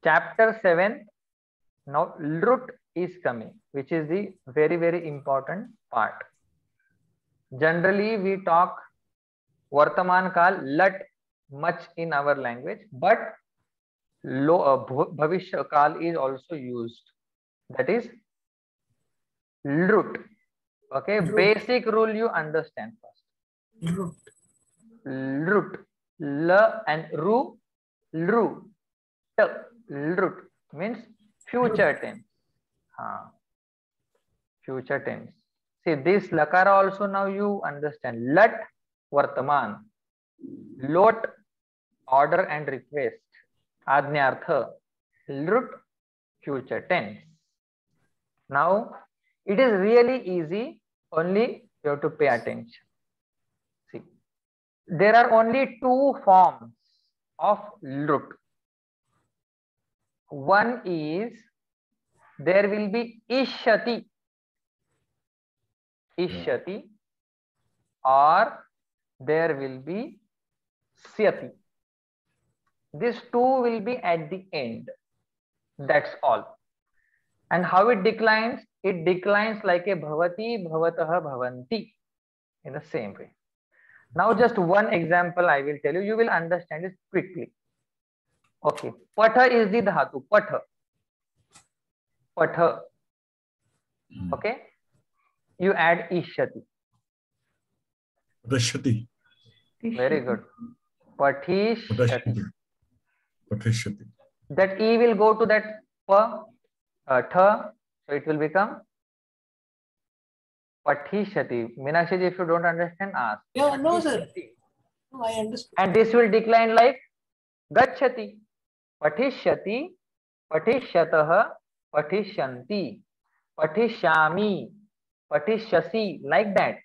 Chapter 7. Now lut is coming, which is the very important part. Generally we talk Vartaman Kal, lat much in our language, but Bhavishya Kal is also used. That is lut. Okay, basic rule you understand first. Lut. L and ru, lru. T, lut means future tense. Future tense. See this lakara also now you understand. Lat, Vartaman. Lot, order and request. Ajnartha. Lut, future tense. Now it is really easy, only you have to pay attention. See, there are only two forms of lut. One is there will be ishyati, ishyati, or there will be syati. These two will be at the end. That's all. And how it declines? It declines like a bhavati, bhavatah, bhavanti, in the same way. Now just one example I will tell you. You will understand it quickly. Okay. Patha is the dhatu. Patha. Patha. Okay. You add ishyati. Patishati. Very good. Patishati. Patishati. That E will go to that pa, tha, so it will become Patishati. Meenakshi, if you don't understand, ask. Yeah, no, sir. No, I understand. And this will decline like Gachati. Patishyati, Patishyatah, Patishyanti, Patishyami, Patishyasi, like that.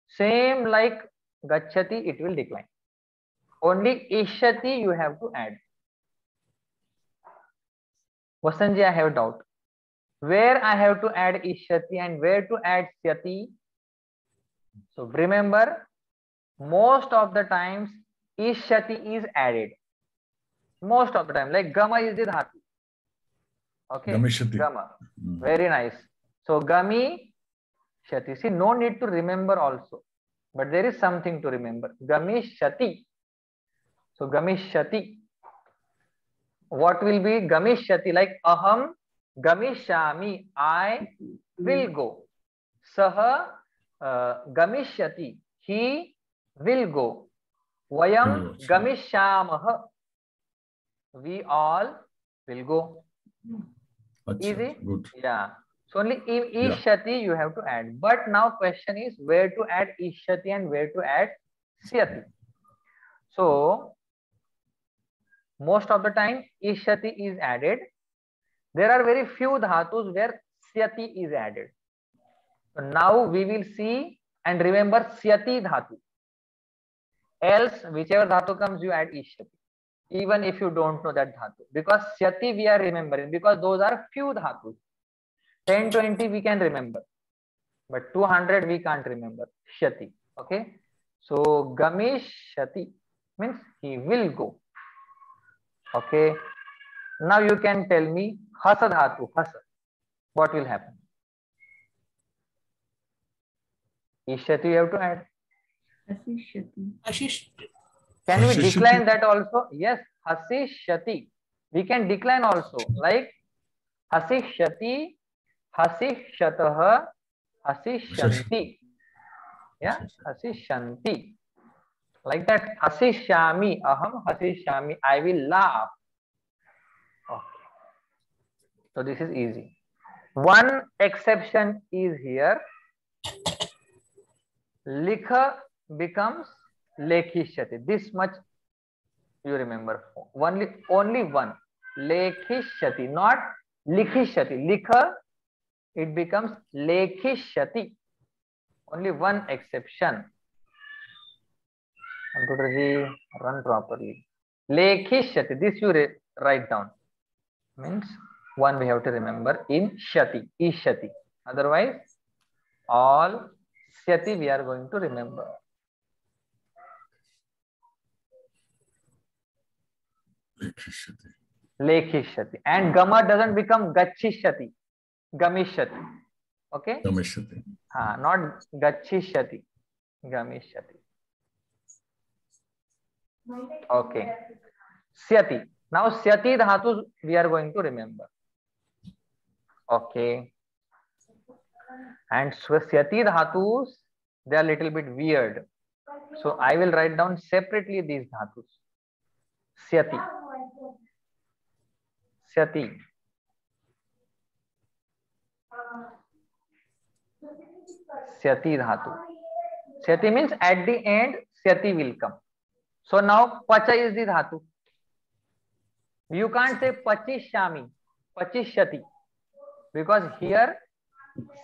Same like Gachati, it will decline. Only Ishyati you have to add. Vasanji, I have a doubt. Where I have to add Ishyati and where to add Syati? So remember, most of the times Ishyati is added. Most of the time, like Gama is the dhatu. Okay. Gamishati. Gama. Very nice. So Gami Shati. See, no need to remember also. But there is something to remember. Gamishati. So Gamishati. What will be Gamishati? Like Aham Gamishami. I will go. Saha Gamishyati. He will go. Vayam Gamishyamaha. We all will go. Easy? Good. Yeah. So only Ishyati you have to add. But now question is where to add Ishyati and where to add Syati. So most of the time Ishyati is added. There are very few dhatus where Syati is added. So now we will see and remember Syati dhatu. Else whichever dhatu comes you add Ishyati. Even if you don't know that dhatu. Because Syati we are remembering because those are few dhatus. 10, 20 we can remember. But 200 we can't remember. Shati. Okay. So Gamishati means he will go. Okay. Now you can tell me Hasa dhatu. Hasa. What will happen? Ishyati you have to add. Ashish. Can we decline that also? Yes, Hasishyati. We can decline also. Like Hasishyati, Hasishyatah, Hasishyanti. Yeah, Hasishyanti. Like that. Hasishyami. Aham Hasishyami. I will laugh. Okay. So this is easy. One exception is here. Likha becomes Lekhishyati. This much you remember. Only one. Lekhishyati, not Likhishyati. Likha, it becomes Lekhishyati. Only one exception. Computer ji, run properly. Lekhishyati. This you write down. Means one we have to remember in Shati, Ishyati. Otherwise, all Syati we are going to remember. lekhishyati. And gama doesn't become gachishyati, gamishyati. Okay, Gamishyati. not gachishyati, gamishyati. Okay, syati. Now syati dhatu we are going to remember. Okay, and syati dhatus, they are little bit weird, so I will write down separately these dhatus. Syati, syati, syati dhatu. Syati means at the end syati will come. So now pacha is the dhatu. You can't say pachishyami, pachishyati, because here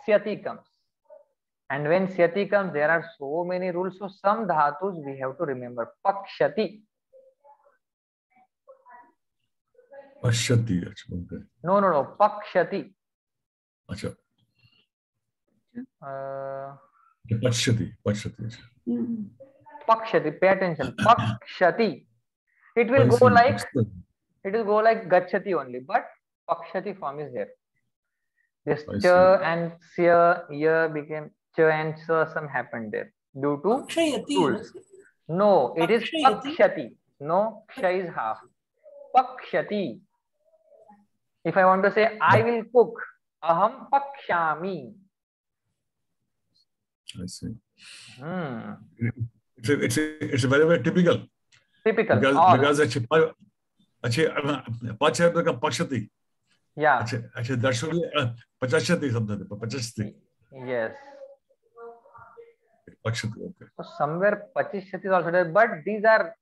syati comes. And when syati comes, there are so many rules. So some dhatus we have to remember. Pakshati. Pashyati. Okay. No. Pakshati. Acha. Uh, Pashyati. Pashyati. Pakshati. Pay attention. Pakshati. It will go like gachati only, but pakshati form is there. This cha and sya, ya became cha and sa, some happened there due to rules. No, it is pakshati. No, ksha is half. Pakshati. If I want to say I will cook, aham pakshami. I see. It's very, very typical. Typical. Because actually, pacha become pakshati. Yeah. Actually, that should be pachashati something. Pachashati. Yes. Pakshati. Okay. So somewhere pachishati is also there, but these are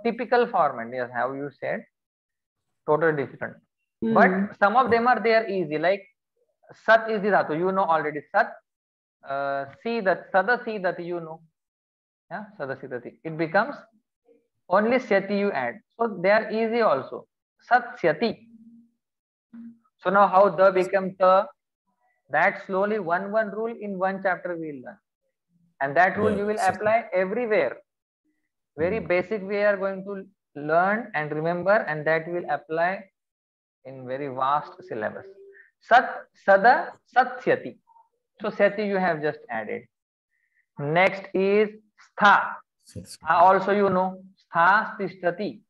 typical format. Yes, how you said, totally different. But some of them are there easy. Like sat is the dhatu. You know already sat. Sidat, sada sidat, you know. Yeah, sada sidati. It becomes only syati you add. So they are easy also. Sat syati. So now how the becomes ta? That slowly one rule in one chapter we will learn. And that rule you will apply everywhere. Very basic we are going to learn and remember, and that will apply in very vast syllabus. Sat, sada, satyati. So syati you have just added. Next is stha. Also you know, stha tishtati.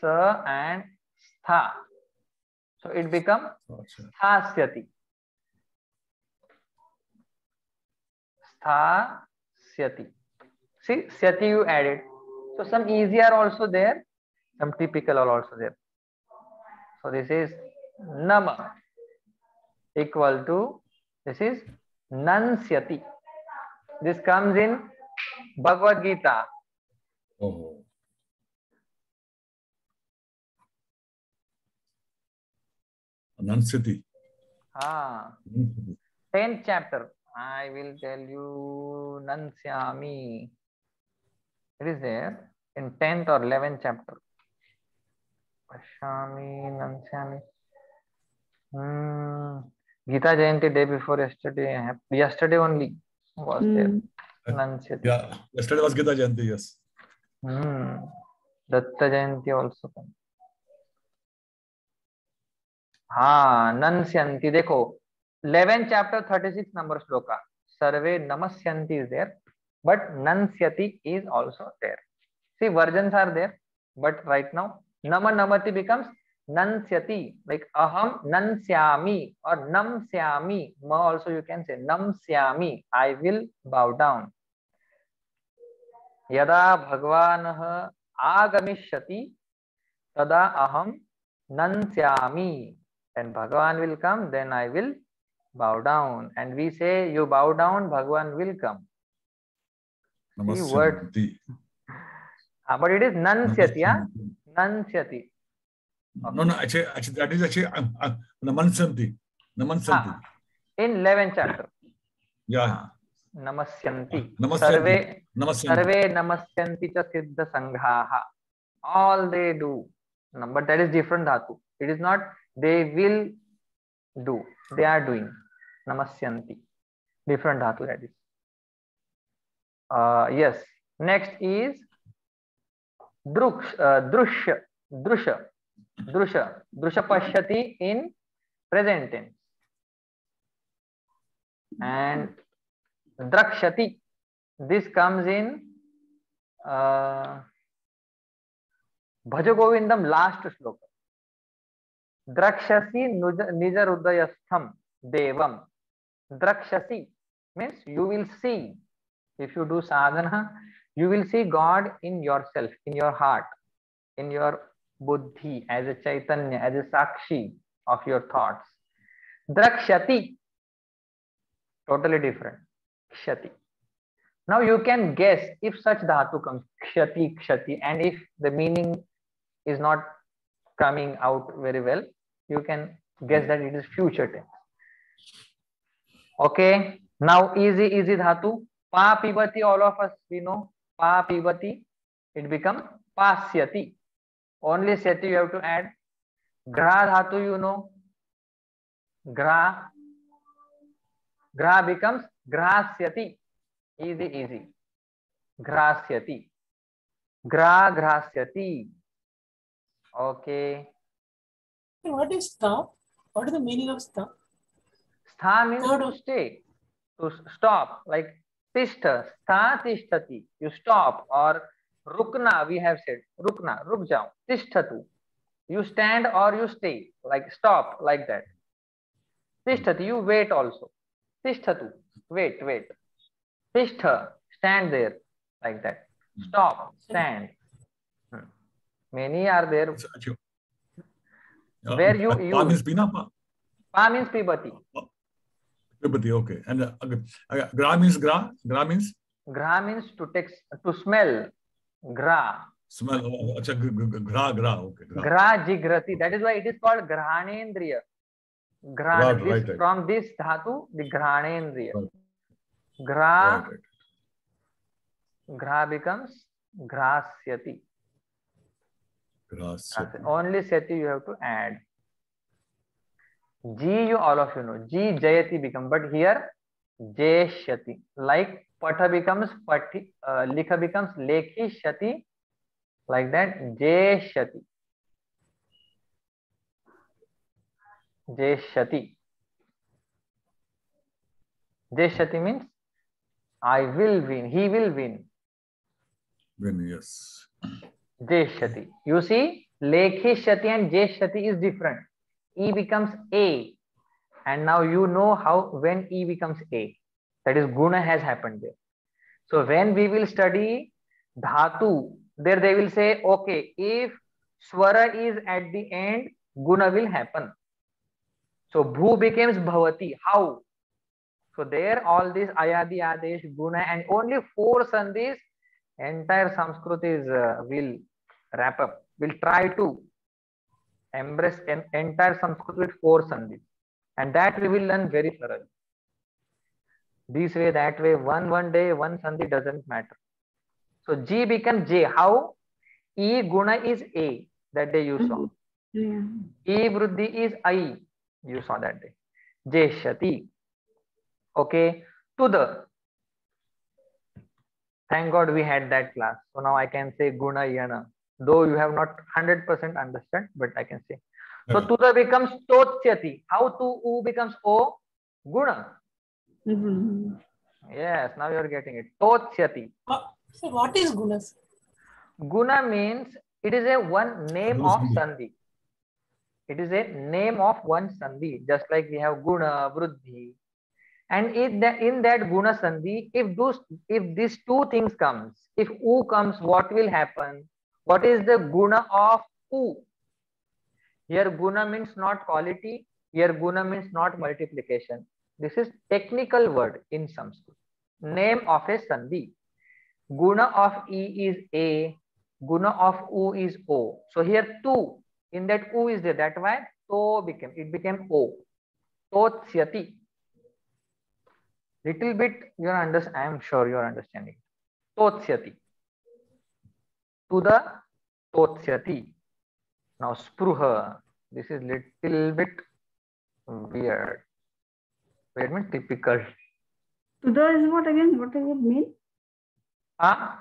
Sa and stha. So it becomes sthasyati. Sthasyati. See, syati you added. So some easy are also there, some typical are also there. So this is nama equal to, this is nansyati. This comes in Bhagavad Gita. Oh. Nansyati. 10th chapter. I will tell you Nansyami. It is there in 10th or 11th chapter. Pashami, Nansyami. Gita Jayanti day before yesterday. Yesterday only was there. Nansyati. Yeah, yesterday was Gita Jayanti, yes. Datta Jayanti also. Nansyanti. Dekho. 11th chapter 36 number shloka. Sarve namasyanti is there, but nansyati is also there. See, versions are there, but right now nama namati becomes nansyati, like aham nansyami or namsyami. Ma also you can say namsyami. I will bow down. Yada bhagvanah agamishyati tada aham nansyami. When Bhagavan will come, then I will bow down. And we say, you bow down, Bhagavan will come. Word. But it is nansyati, yeah? Nansyati. Okay. No, actually, that is actually namansanti. Namansanti. In 11th chapter. Yeah. Namasyanti. Namasyanti. Sarve namasyanti cha siddha sanghaha. All they do. But that is different dhatu. It is not they will do. They are doing. Namasyanti. Different dhatu that is. Yes. Next is drushya. Drusha. Drusha. Drusha pashyati in present tense. And drakshati. This comes in Bhaja Govindam last shloka. Drakshasi nija rudayastham devam. Drakshasi means you will see. If you do sadhana, you will see God in yourself, in your heart, in your buddhi, as a chaitanya, as a sakshi of your thoughts. Drakshati, totally different. Kshati. Now you can guess if such dhatu comes, kshati, kshati, and if the meaning is not coming out very well, you can guess that it is future tense. Okay, now easy dhatu. Pa pibati, all of us we know. Pa pibati, it becomes pasyati. Only syati you have to add. Gra dhatu, you know. Gra becomes grasyati. Easy. Grasyati. Grasyati. Okay. What is stop? What is the meaning of stop? Stha means to stay, to stop, like tishta, stha tishtati, you stop, or rukna, we have said, rukna, ruk jao, tishtatu, you stand or you stay, like stop, like that. Tishtati, you wait also. Tishtatu, wait. Tishtha, stand there, like that. Stop, stand. Many are there. Where you use. Pa means pina? Pa means pibati. Pibati, okay. And gra means gra? Gra means? Gra means to smell. Gra. Smell. Gra, okay. Gra jigrati. That is why it is called Granendriya. Grana. Right. From this dhatu, the Granendriya. Right. Gra. Right. Gra becomes grasyati. Only sati you have to add. G, you all of you know. G jayati become, but here jeshyati. Like patha becomes pati, likha becomes lekhi shati. Like that, jeshyati. Jeshyati. Jeshyati means I will win. He will win. Win, yes. Jeshyati. You see, lekhi shati and jeshyati is different. E becomes A, and now you know how when E becomes A, that is guna has happened there. So when we will study dhatu, there they will say, okay, if swara is at the end, guna will happen. So bhu becomes bhavati. How? So there all this ayadi, adesh, guna, and only 4 sandhis, entire Sanskrit is will wrap up. Will try to embrace an entire Sanskrit with 4 sandhis, and that we will learn very thoroughly. This way, that way, one day, one sandhi doesn't matter. So G becomes J. How? E guna is A. That day you saw. Yeah. E vruddhi is I. You saw that day. Jeshyati. Okay. To the. Thank God we had that class. So now I can say guna yana. Though you have not 100% understand, but I can say. So Tuda becomes Totsyati. How to U becomes O? Guna. Yes, now you are getting it. Totsyati. So what is guna? Guna means it is a one name of sandhi. It is a name of one sandhi. Just like we have guna, vruddhi. And in that guna sandhi, if these 2 things comes, if U comes, what will happen? What is the guna of U? Here guna means not quality. Here guna means not multiplication. This is technical word in Sanskrit. Name of a sandhi. Guna of E is A. Guna of U is O. So here 2. In that U is there. That's why it became O. Totsyati. Little bit you are I am sure you are understanding. Totsyati. To the Totsyati. Now spruha. This is little bit weird. Weird means typical. Tuda is what again? What does it mean? Ah?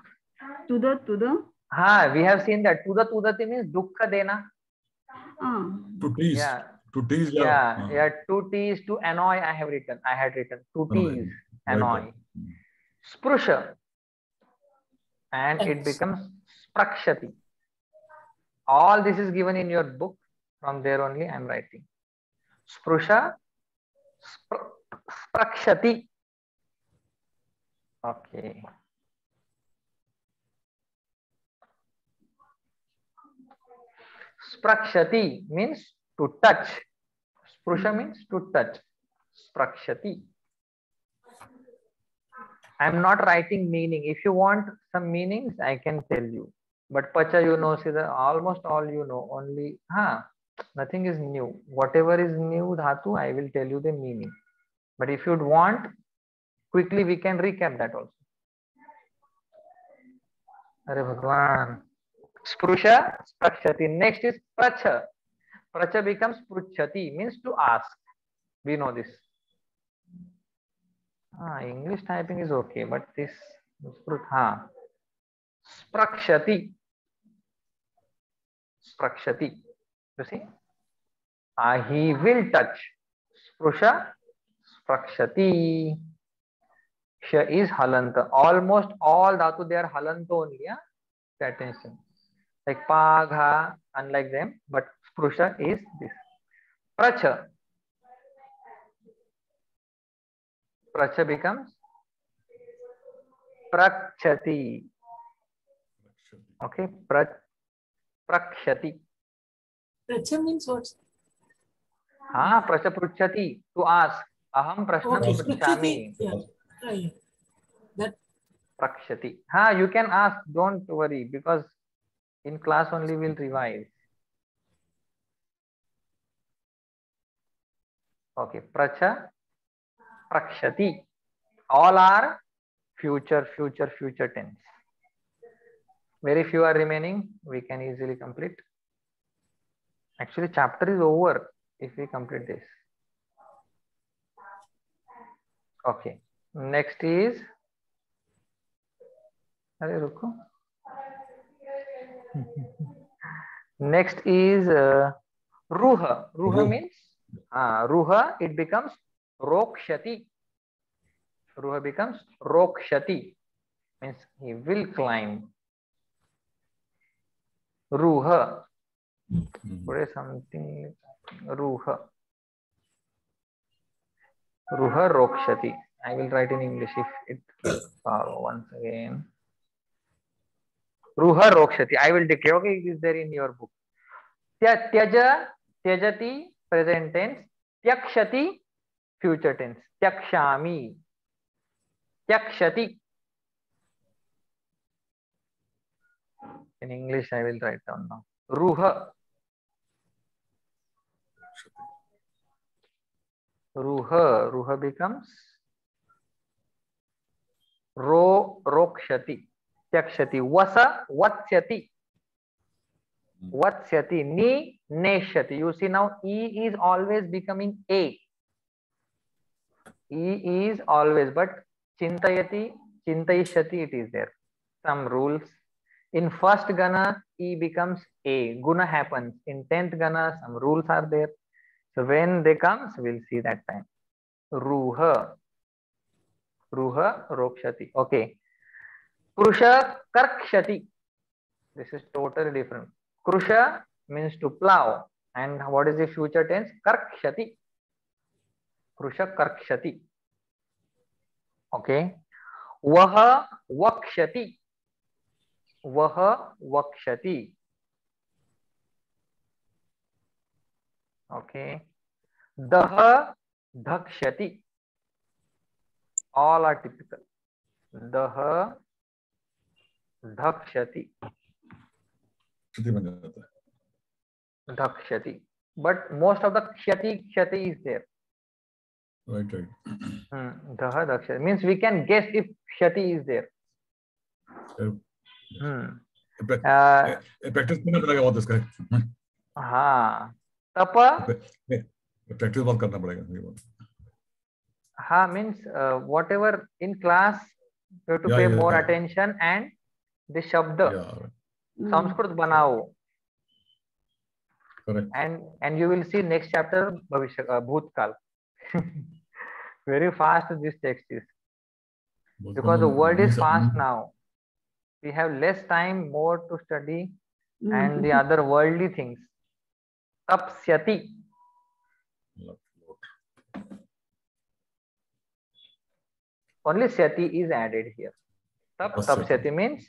Tuda. हाँ, we have seen that. Tudati means dukha dena. To tease. Yeah. To tease. Yeah. To tease, to annoy. I had written to tease, annoy. Sprusha, and it becomes sprakshati. All this is given in your book. From there only I am writing. Sprusha, sprakshati. Okay. Sprakshati means to touch. Sprusha means to touch. Sprakshati. I am not writing meaning. If you want some meanings, I can tell you. But pacha, you know, see, almost all you know. Only, nothing is new. Whatever is new dhatu, I will tell you the meaning. But if you'd want, quickly we can recap that also. Hare Bhagwan. Sprusha, sprakshati. Next is pracha. Pracha becomes pruchati, means to ask. We know this. English typing is okay, but this sprakshati. Sprakshati. You see? He will touch. Sprusha, sprakshati. Sh is halanta. Almost all dhatu they are halanta only. Yeah? Pay attention. Like pa, gha, unlike them, but sprusha is this. Pracha. Pracha becomes prakshati. Okay, prakshati. Pracha means what? Pracha pruchati, to ask. Aham prashnam pruchami. Yeah. That Prakshati. You can ask, don't worry, because in class only we'll revise. Okay, pracha, prakshati. All are future tense. Very few are remaining. We can easily complete. Actually, chapter is over if we complete this. Okay. Next is. Next is ruha. Ruha means ruha. It becomes rokshati. Ruha becomes rokshati. Means he will climb. Ruha. What is something? Ruha. Ruha rokshati. I will write in English if it once again. Ruha rokshati. I will declare. Okay, it is there in your book. Tyaja, tyajati, present tense. Tyakshati, future tense. Tyakshami. Tyakshati. In English, I will write down now. Ruha. Ruha. Ruha becomes rokshati. Tyakshati. Vasa, vatsyati. Vatsyati. Ni, neshati. You see now, E is always becoming A. E is always, but chintayati, chintayishati, it is there. Some rules. In first gana, E becomes A. Guna happens. In 10th gana, some rules are there. So when they come, we'll see that time. Ruha. Ruha rokshati. Okay. Krusha karkshati. This is totally different. Krusha means to plow. And what is the future tense? Karkshati. Krusha karkshati. Okay. Vaha vakshati. Vaha vakshati. Okay. Daha dhakshati. All are typical. Daha dhakshati. Dhakshati. But most of the kshati is there. Right. Daha dhakshati. Means we can guess if kshati is there. Practice करना पड़ेगा बहुत इसका. तप. Practice बहुत करना पड़ेगा. Means whatever in class you have to pay more attention, and the shabda. Sanskrit banao. Correct. And you will see next chapter Bhavishya, Bhutkal. Very fast this text is, because the world is fast now. We have less time, more to study, and the other worldly things. Tapsyati. Only syati is added here. Tapsyati means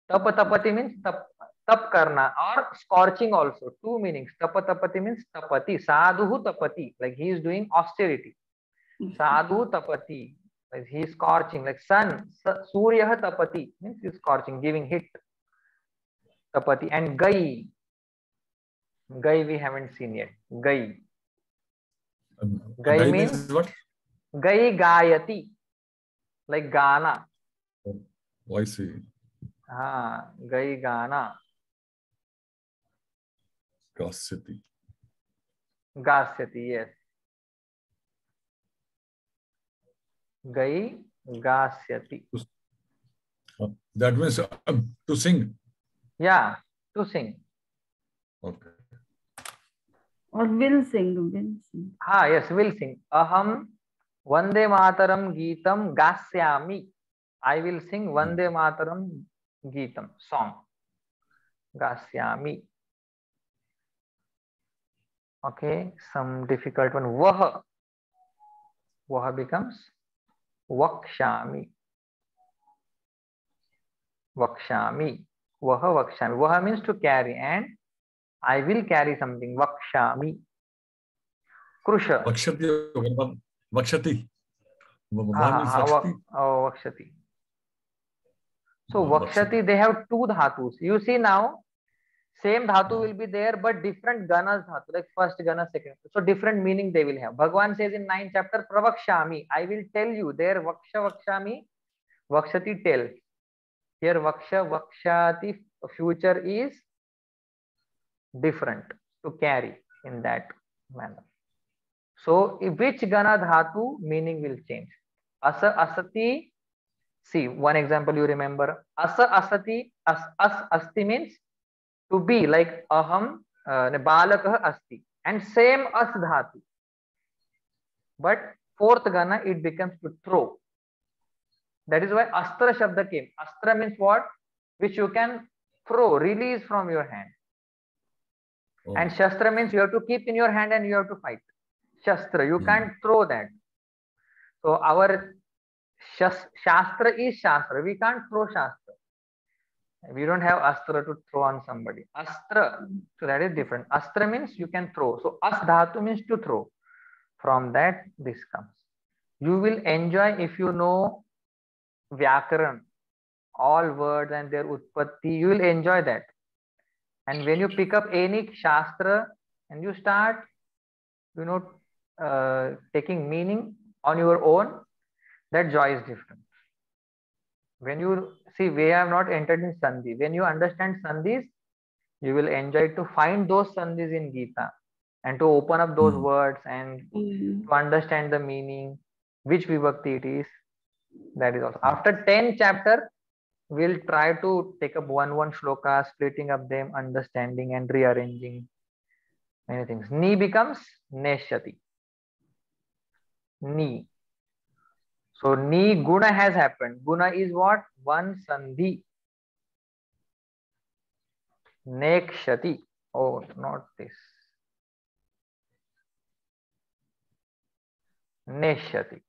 tapati means tap karna or scorching also. Two meanings. Tapati means tapati. Sadhu tapati, like he is doing austerity. Sadhu tapati, like he is scorching, like sun. Surya tapati means he is scorching, giving heat. Tapati. And gai. Gai we haven't seen yet. Gai. Gai means what? Gai gayati, like Gana. Oh, I see. Gai Gana. Gasyati. Gasyati, yes. Gai Gasyati. That means to sing. Yeah, to sing. Okay. Or will sing. Will sing. Yes, will sing. Aham Vande Mataram Geetam Gasyami. I will sing Vande Mataram Geetam, song. Gasyami. Okay, some difficult one. Vaha. Vaha becomes Vakshami. Vakshami. Vaha Vakshami. Vaha means to carry, and I will carry something. Vakshami. Krusha. Vakshati. Vakshati. Vakshati. So Vakshati, they have two dhatus. You see now, same dhatu will be there, but different ganas dhatu, like first gana, second. So different meaning they will have. Bhagavan says in 9th chapter, Pravakshami, I will tell you. There Vaksha Vakshami, Vakshati tell. Here Vaksha Vakshati, future is different, to carry in that manner. So which gana dhatu meaning will change. Asa asati. See one example you remember. Asa asati, as asti means to be, like aham balakah asti, and same as dhatu. But fourth gana it becomes to throw. That is why astra shabda came. Astra means what? Which you can throw, release from your hand. Oh. And shastra means you have to keep in your hand and you have to fight. Shastra, you can't throw that. So our Shastra is Shastra. We can't throw Shastra. We don't have Astra to throw on somebody. Astra, so that is different. Astra means you can throw. So As Dhatu means to throw. From that this comes. You will enjoy if you know Vyakaran, all words and their Utpatti. You will enjoy that. And when you pick up any Shastra and you start, taking meaning on your own, that joy is different. When you see, we have not entered in Sandhi. When you understand Sandhis, you will enjoy to find those Sandhis in Gita and to open up those words and to understand the meaning, which vibhakti it is. That is also. After 10 chapter, we'll try to take up one shloka, splitting up them, understanding and rearranging many things. Ni becomes Neshyati. Ni. So ni guna has happened. Guna is what? One sandhi. Nekshati. Oh, not this. Neshyati.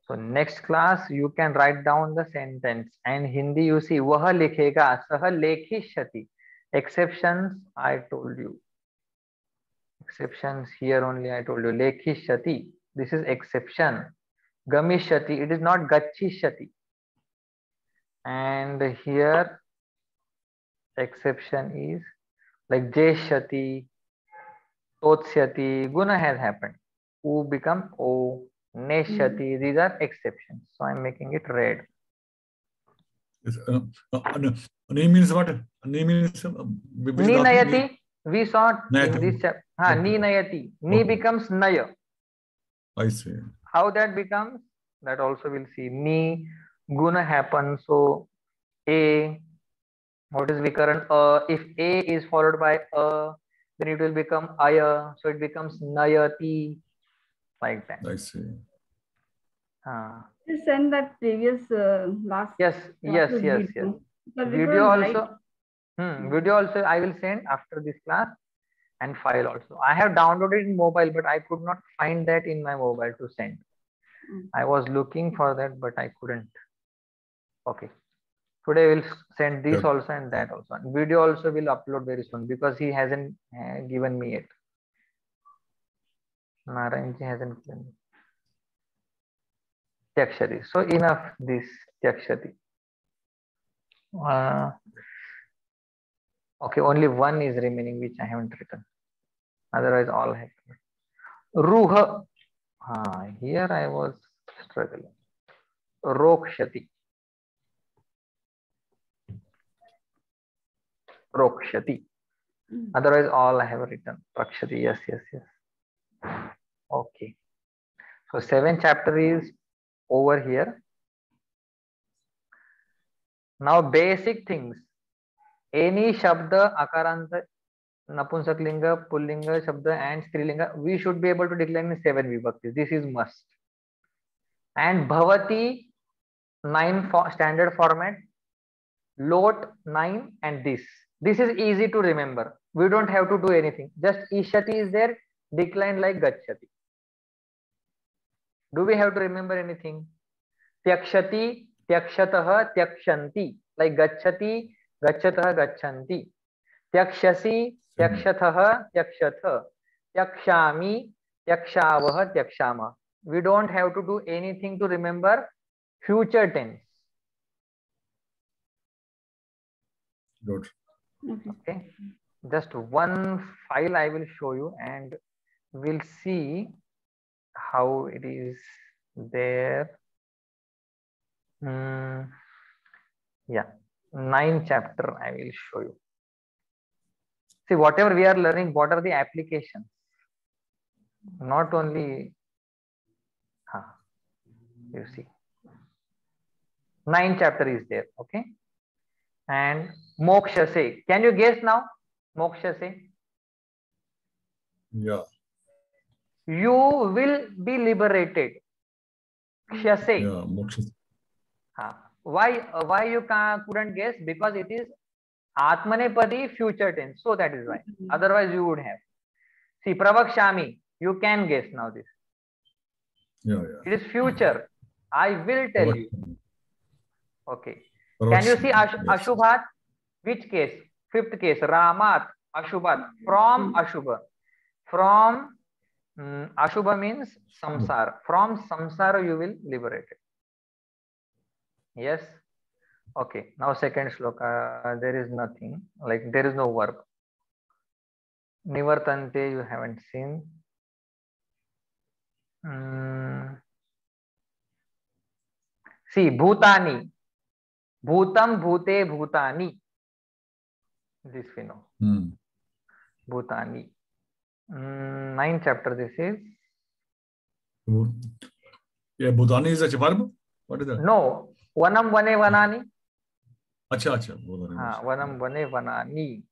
So next class you can write down the sentence. And Hindi you see Vaha likhega, Saha lekhishyati. Exceptions I told you. Exceptions here only I told you. Lekhishyati. This is exception. Gamishyati, it is not Gachishyati. And here exception is like Jeshyati, Totsyati, Guna has happened. U become O, Neshyati, these are exceptions. So I am making it red. Ni means what? Ni means Ni Nayati, we saw in this chapter. Ni Nayati, Ni becomes Naya. I see. How that becomes, that also we'll see. Ni, guna happens, so A, What is Vikaran? If A is followed by A, then it will become Aya. So it becomes Nayati, like that. I see. You send that previous last. Yes. Because Video was right. also. Video also I will send after this class, and file also. I have downloaded in mobile, but I could not find that in my mobile to send. I was looking for that, but I couldn't. Okay. Today we'll send this also and that also. And video also will upload very soon because he hasn't given me it. Narayanji hasn't given me. Tyakshati. So enough this Tyakshati. Okay, only one is remaining which I haven't written. Otherwise all I have written. Ruha. Here I was struggling. Rokshati. Rokshati. Otherwise all I have written. Rakshati. Yes. Okay. So 7th chapter is over here. Now basic things. Any shabda, akaranta, napunsaklinga, pullinga, shabda and strilinga, we should be able to decline in 7 vibhaktis. This is must. And bhavati, 9 standard format, lot 9 and this. This is easy to remember. We don't have to do anything. Just ishati is there, decline like gachati. Do we have to remember anything? Tyakshati, tyakshataha, tyakshanti. Like gachati, gachataha, gachanti. Tyakshasi, tyakshataha, tyakshata. Tyakshami, tyakshavaha, tyakshama. We don't have to do anything to remember future tense. Good. Okay. Just one file I will show you and we'll see how it is there. Yeah, 9th chapter I will show you. See, whatever we are learning, what are the applications? Not only, you see. 9th chapter is there, okay? And moksha se. Can you guess now? Moksha se. Yeah. You will be liberated. Kshase. Yeah. Moksha. Why you couldn't guess? Because it is Atmanepadi future tense. So that is why. Otherwise you would have. See, pravakshami. You can guess now this. Yeah. It is future. I will tell you. Okay. Can you see Ashubhat? Which case? 5th case. Ramat. Ashubhat. From Ashubha. From Ashubha means samsara. From samsara you will liberate it. Yes. Okay. Now second shloka. There is nothing. Like there is no verb. Nivartante you haven't seen. See, Bhutani. Bhutam, Bhute, Bhutani. This we know. Bhutani. 9th chapter this is. Yeah, Bhutani is a verb? What is that? No. Vanam, Vane, Vanani. Acha. Vanam, Vane, Vanani.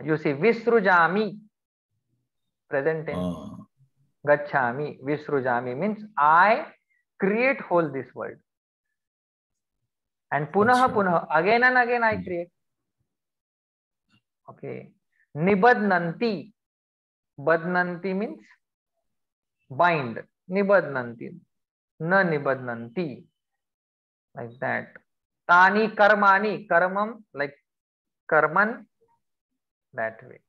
You see, Visrujami. Present tense. Gachami. Visrujami means I create whole this world. And punaha, again and again I create. Okay. Nibadnanti. Badnanti means bind. Nibadnanti. Na nibadnanti. Like that. Tani karmani. Karmam like karman. That way.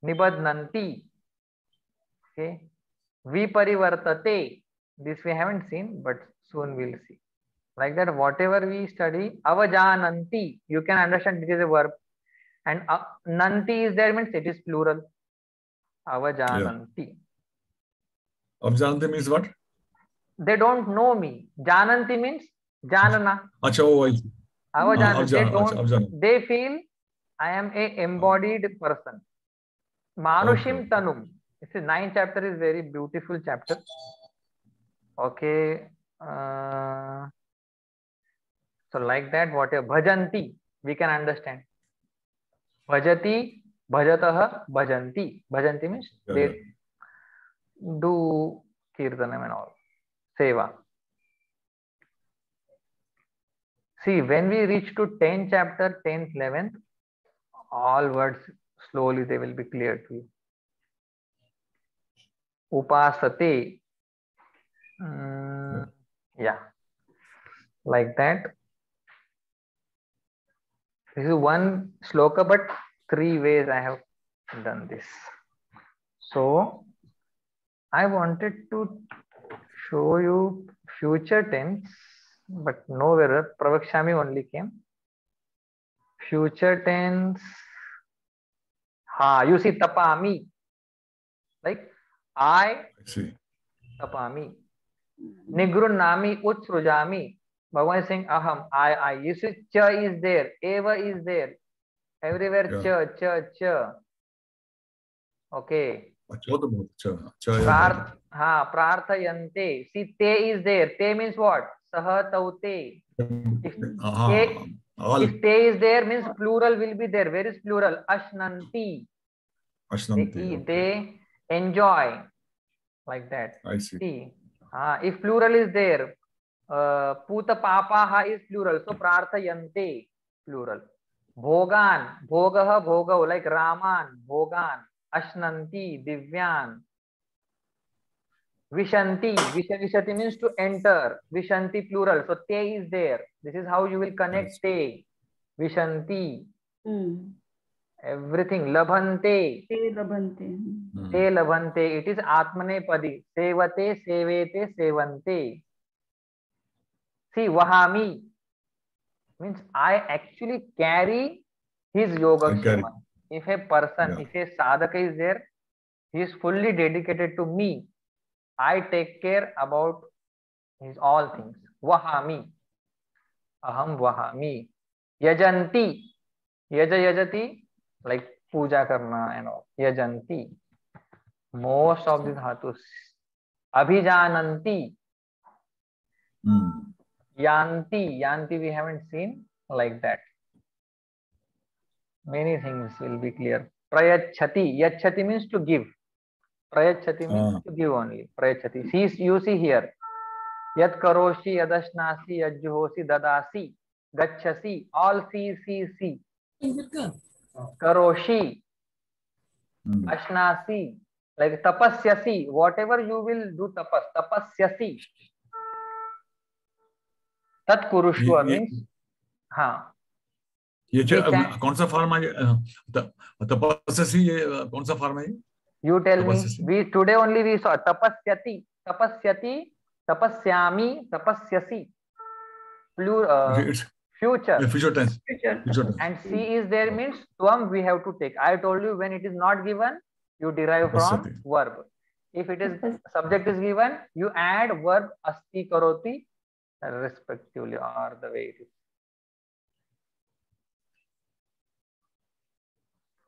Nibadnanti. Okay. Viparivartate. This we haven't seen, but soon we'll see. Like that, whatever we study, avajananti, you can understand it is a verb. And nanti is there means it is plural. Avajananti. Yeah. Avajananti means what? They don't know me. Jananti means janana. Acha, oh, I see. Avajananti. They feel I am a embodied person. Manushim Tanum. This is 9th chapter is very beautiful chapter. Okay. So like that, whatever. Bhajanti. we can understand. Bhajati, bhajatah, bhajanti. Bhajanti means they do kirtanam and all. Seva. See, when we reach to 10th chapter, 10th, 11th, all words slowly they will be clear to you. Upasate. Yeah, like that. This is one shloka, but 3 ways I have done this. So I wanted to show you future tense, but nowhere. Pravakshami only came. Future tense. You see tapami. Like I see. Tapami. Nigrunami utsrujami. Bhagavan is saying aham, I. You see cha is there, eva is there. Everywhere cha. Okay. Prarthayante. See te is there. Te means what? Saha taute. If te is there means plural will be there. Where is plural? Ashnanti. They enjoy. Like that. I see. If plural is there, puta papaha is plural, so prarthayante plural. Bhogan, bhogaha, bhogau, like Raman, bhogan. Ashnanti, divyan. Vishanti, vishati means to enter. Vishanti plural, so te is there. This is how you will connect te. Vishanti. Everything. Labhante. Te labhante. Te labhante. It is atmanepadi. Sevate, sevete, sevante. See, vahami means I actually carry his yogakshema. If a person, if a sadhaka is there, he is fully dedicated to me. I take care about his all things. Vahami. Aham vahami. Yajanti. Yajati. Like puja karna and all. Yajanti. Most of these dhatus. Abhijananti. Yanti. Yanti we haven't seen like that. Many things will be clear. Prayachati. Yachati means to give. Prayachati means to give only. Prayachati. See, you see here. Yat karoshi, yadashnasi, yajjuhosi, dadasi, gachasi. All see. Karoshi, ashnasi, like tapasyasi, whatever you will do tapasyasi. Tat kurushva means, ये कौन सा form है? तपस्या ये कौन सा form है? You tell me. We today only we saw tapasyati, tapasyami, tapasyasi. Future tense. And C is there means tvam we have to take. I told you when it is not given, you derive from verb. If it is subject is given, you add verb asti karoti respectively or the way it is.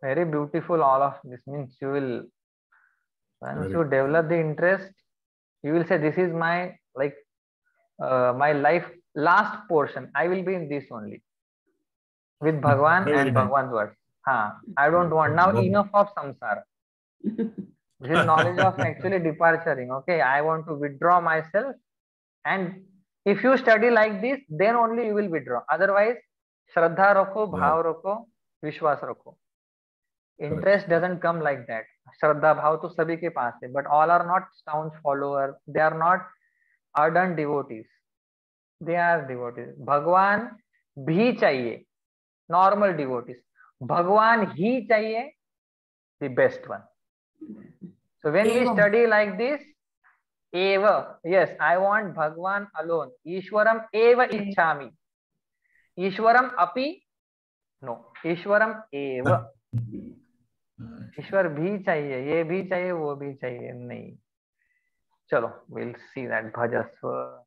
Very beautiful all of this means you will, once you develop the interest, you will say this is my my life last portion. I will be in this only with Bhagwan and Bhagwan's words. I don't want now enough of samsara. This is knowledge of actually departuring. Okay, I want to withdraw myself, and if you study like this, then only you will withdraw. Otherwise, Shraddha rakho, bhav rakho, Vishwas rakho. Interest doesn't come like that. Shraddha bhav to sabhi ke paas hai, but all are not staunch followers. They are not ardent devotees. They are devotees. Bhagwan bhi chahiye, normal devotees. Bhagwan hi chahiye, the best one. So when we study like this, eva, yes, I want Bhagwan alone. Ishwaram eva ichchami. Ishwaram api, no. Ishwaram eva. ईश्वर भी चाहिए, ये भी चाहिए, वो भी चाहिए नहीं. चलो, we'll see that. Bhajasva.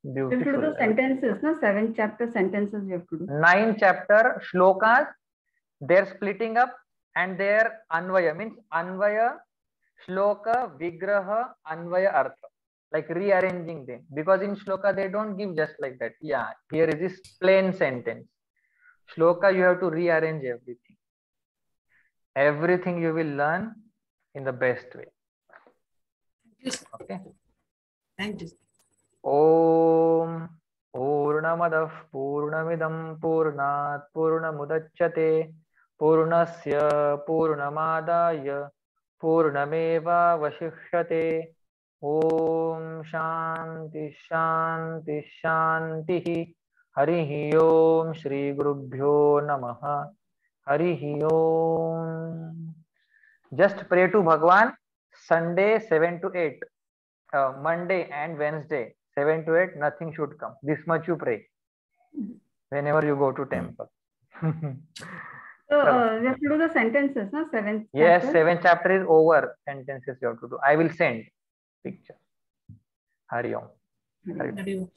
Beautiful. You have to do the sentences, no? 7th chapter sentences you have to do. 9th chapter shlokas, they're splitting up and their anvaya means anvaya, shloka, vigraha, anvaya, artha. like rearranging them, because in shloka they don't give just like that. Yeah, here is this plain sentence. Shloka you have to rearrange everything. Everything you will learn in the best way. Okay. Thank you. Om Purnamadah Purnamidam Purnat Purnamudachyate Purnasya Purnamadaya Purnameva Vashishyate. Om Shanti Shanti Shanti. Harihi Om Shri Gurubhyo Namaha. Harihi Om. Just pray to Bhagwan Sunday 7 to 8. Monday and Wednesday 7 to 8, nothing should come. This much you pray whenever you go to temple. So we have to do the sentences, no? Seventh Yes, chapter. 7th chapter is over. Sentences you have to do. I will send picture. Hari Om. Hari Om. Hari Om.